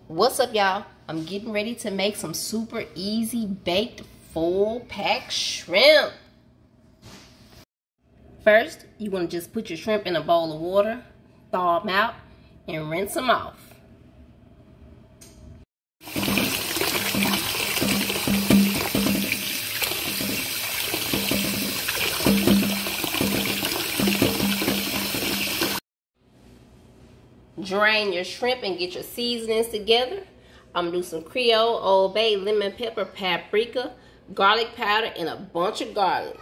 What's up, y'all? I'm getting ready to make some super easy baked full pack shrimp. First, you want to just put your shrimp in a bowl of water, thaw them out, and rinse them off. Drain your shrimp and get your seasonings together. I'm gonna do some Creole, Old Bay, lemon pepper, paprika, garlic powder, and a bunch of garlic.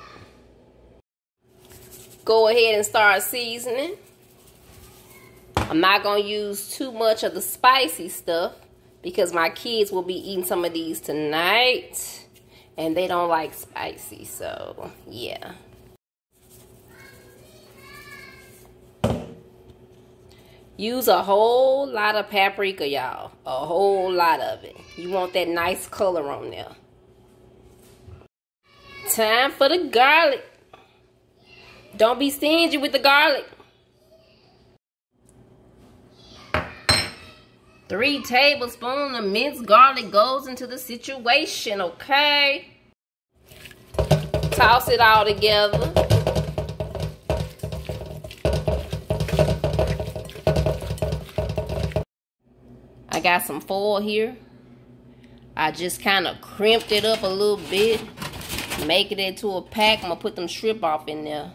Go ahead and start seasoning. I'm not gonna use too much of the spicy stuff because my kids will be eating some of these tonight and they don't like spicy, so yeah. Use a whole lot of paprika, y'all. A whole lot of it. You want that nice color on there. Time for the garlic. Don't be stingy with the garlic. 3 tablespoons of minced garlic goes into the situation, okay? Toss it all together. I got some foil here. I just kind of crimped it up a little bit. Make it into a pack. I'm going to put them shrimp off in there.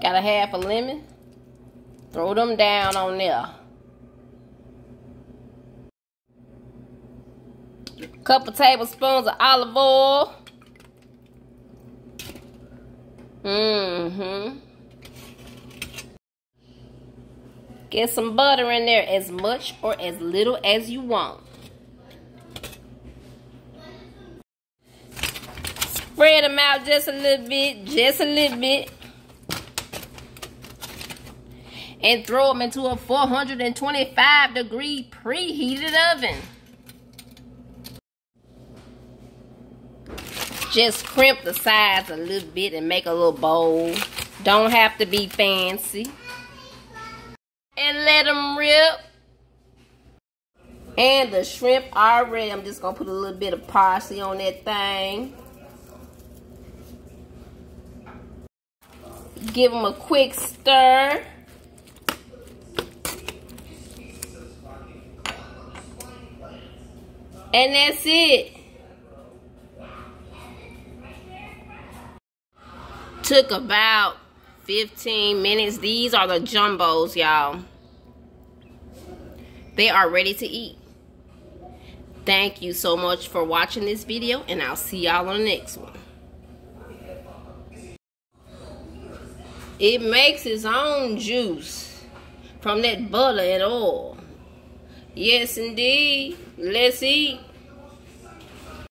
Got a half a lemon. Throw them down on there. Couple tablespoons of olive oil. Get some butter in there, as much or as little as you want. Spread them out just a little bit, and throw them into a 425-degree preheated oven. Just crimp the sides a little bit and make a little bowl. Don't have to be fancy. And let them rip. And the shrimp already, I'm just going to put a little bit of parsley on that thing. Give them a quick stir. And that's it. Took about 15 minutes. These are the jumbos, y'all. They are ready to eat. Thank you so much for watching this video, and I'll see y'all on the next one. It makes its own juice from that butter and oil. Yes, indeed. Let's eat.